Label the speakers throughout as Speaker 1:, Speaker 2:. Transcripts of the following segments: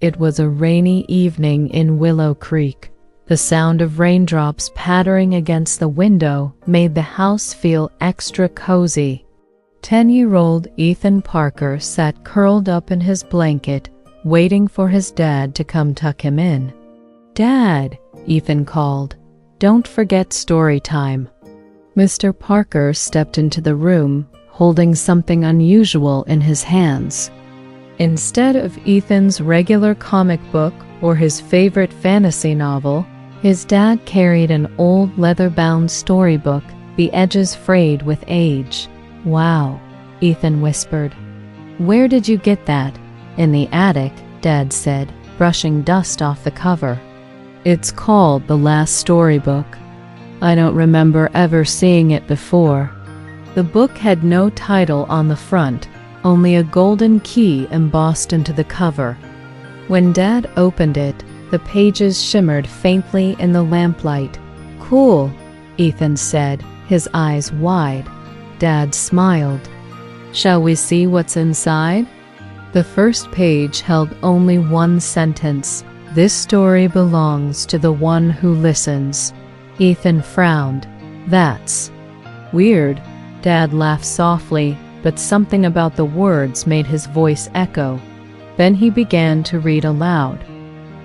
Speaker 1: it was a rainy evening in Willow Creek. The sound of raindrops pattering against the window made the house feel extra cozy. 10-year-old Ethan Parker sat curled up in his blanket, waiting for his dad to come tuck him in. "Dad," Ethan called, "don't forget story time." Mr. Parker stepped into the room, holding something unusual in his hands. Instead of Ethan's regular comic book or his favorite fantasy novel, his dad carried an old leather-bound storybook, the edges frayed with age. "Wow," Ethan whispered. "Where did you get that?" "In the attic," Dad said, brushing dust off the cover. "It's called The Last Storybook. I don't remember ever seeing it before." The book had no title on the front, only a golden key embossed into the cover. When Dad opened it, the pages shimmered faintly in the lamplight. "Cool," Ethan said, his eyes wide. Dad smiled. "Shall we see what's inside?" The first page held only one sentence: "This story belongs to the one who listens." Ethan frowned. "That's weird." Dad laughed softly, but something about the words made his voice echo. Then he began to read aloud.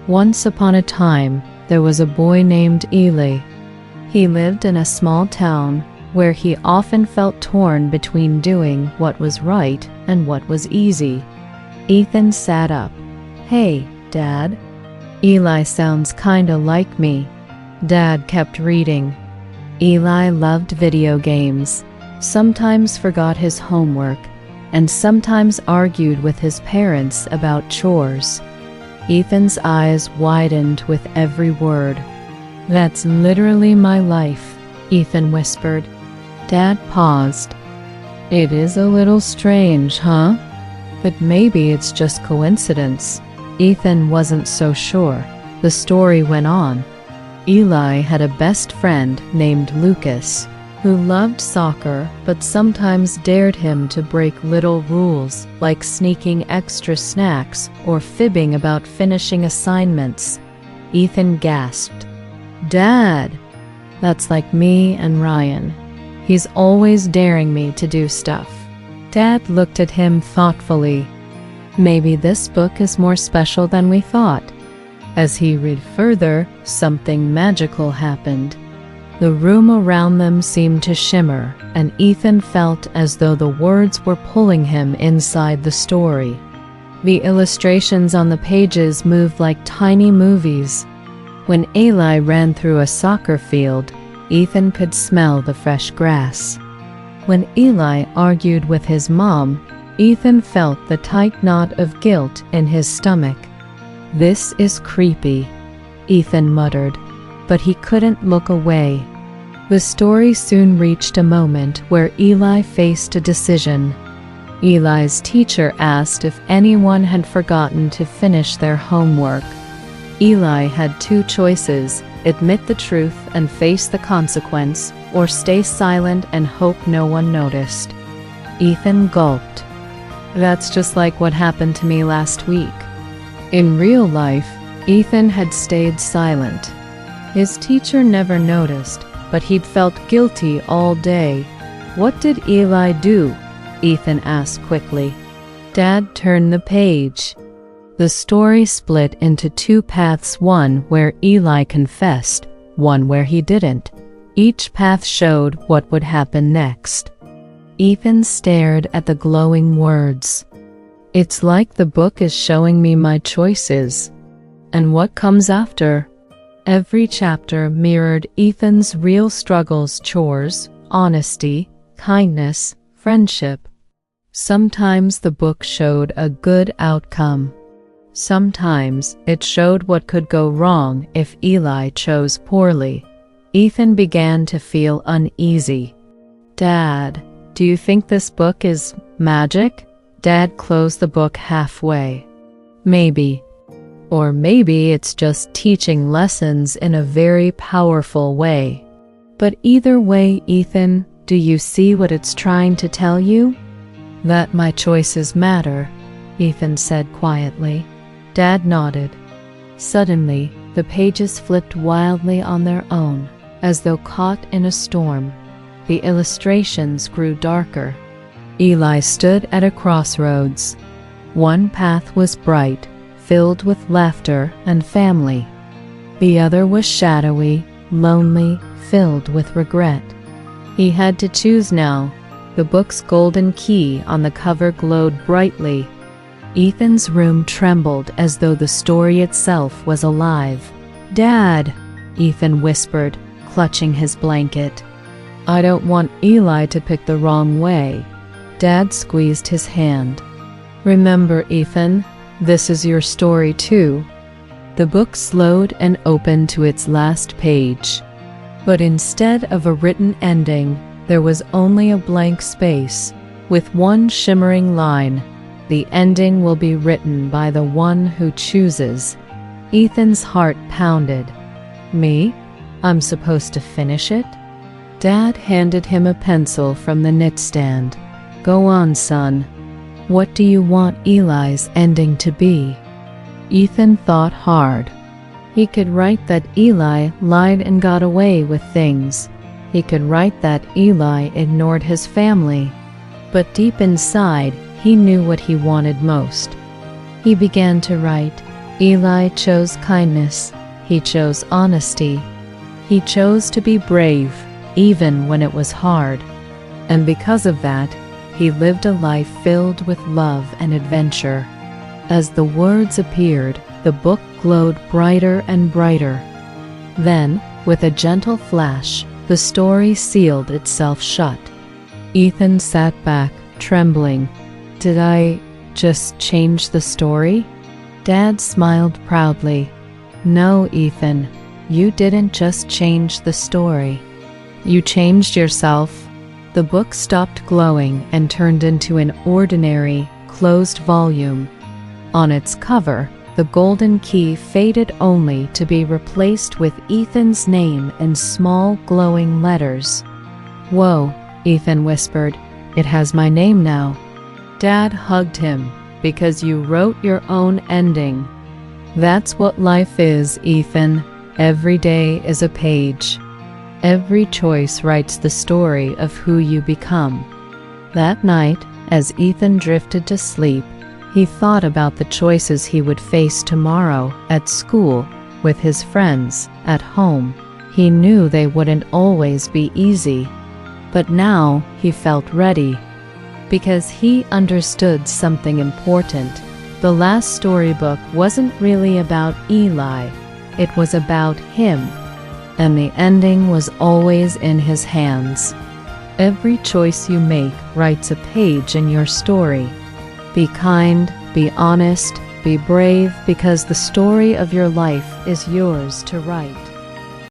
Speaker 1: "Once upon a time, there was a boy named Eli. He lived in a small town where he often felt torn between doing what was right and what was easy." Ethan sat up. "Hey, Dad. Eli sounds kinda like me." Dad kept reading. Eli loved video games, sometimes forgot his homework, and sometimes argued with his parents about chores. Ethan's eyes widened with every word. "That's literally my life," Ethan whispered. Dad paused. "It is a little strange, huh? But maybe it's just coincidence." Ethan wasn't so sure. The story went on. Eli had a best friend named Lucas, who loved soccer but sometimes dared him to break little rules like sneaking extra snacks or fibbing about finishing assignments. Ethan gasped. "Dad, that's like me and Ryan. He's always daring me to do stuff." Dad looked at him thoughtfully. "Maybe this book is more special than we thought." As he read further, something magical happened. The room around them seemed to shimmer, and Ethan felt as though the words were pulling him inside the story. The illustrations on the pages moved like tiny movies. When Eli ran through a soccer field, Ethan could smell the fresh grass. When Eli argued with his mom, Ethan felt the tight knot of guilt in his stomach. "This is creepy," Ethan muttered, but he couldn't look away. The story soon reached a moment where Eli faced a decision. Eli's teacher asked if anyone had forgotten to finish their homework. Eli had two choices: admit the truth and face the consequence, or stay silent and hope no one noticed. Ethan gulped. "That's just like what happened to me last week." In real life, Ethan had stayed silent. His teacher never noticed, but he'd felt guilty all day. "What did Eli do?" Ethan asked quickly. Dad turned the page. The story split into two paths, one where Eli confessed, one where he didn't. Each path showed what would happen next. Ethan stared at the glowing words. "It's like the book is showing me my choices. And what comes after?" Every chapter mirrored Ethan's real struggles: chores, honesty, kindness, friendship. Sometimes the book showed a good outcome. Sometimes it showed what could go wrong if Eli chose poorly. Ethan began to feel uneasy. "Dad, do you think this book is magic?" Dad closed the book halfway. "Maybe. Or maybe it's just teaching lessons in a very powerful way. But either way, Ethan, do you see what it's trying to tell you?" "That my choices matter," Ethan said quietly. Dad nodded. Suddenly, the pages flipped wildly on their own, as though caught in a storm. The illustrations grew darker. Eli stood at a crossroads. One path was bright, filled with laughter and family. The other was shadowy, lonely, filled with regret. He had to choose now. The book's golden key on the cover glowed brightly. Ethan's room trembled as though the story itself was alive. "Dad," Ethan whispered, clutching his blanket. "I don't want Eli to pick the wrong way." Dad squeezed his hand. "Remember, Ethan, this is your story too." The book slowed and opened to its last page. But instead of a written ending, there was only a blank space, with one shimmering line: "The ending will be written by the one who chooses." Ethan's heart pounded. "Me? I'm supposed to finish it?" Dad handed him a pencil from the knitstand. "Go on, son. What do you want Eli's ending to be?" Ethan thought hard. He could write that Eli lied and got away with things. He could write that Eli ignored his family. But deep inside, he knew what he wanted most. He began to write, "Eli chose kindness. He chose honesty. He chose to be brave, even when it was hard. And because of that, he lived a life filled with love and adventure." As the words appeared, the book glowed brighter and brighter. Then, with a gentle flash, the story sealed itself shut. Ethan sat back, trembling. "Did I just change the story?" Dad smiled proudly. "No, Ethan, you didn't just change the story. You changed yourself." The book stopped glowing and turned into an ordinary, closed volume. On its cover, the golden key faded only to be replaced with Ethan's name in small, glowing letters. "Whoa," Ethan whispered. "It has my name now." Dad hugged him. "Because you wrote your own ending. That's what life is, Ethan. Every day is a page. Every choice writes the story of who you become." That night, as Ethan drifted to sleep, he thought about the choices he would face tomorrow at school, with his friends, at home. He knew they wouldn't always be easy. But now he felt ready. Because he understood something important. The Last Storybook wasn't really about Eli. It was about him. And the ending was always in his hands. Every choice you make writes a page in your story. Be kind, be honest, be brave, because the story of your life is yours to write.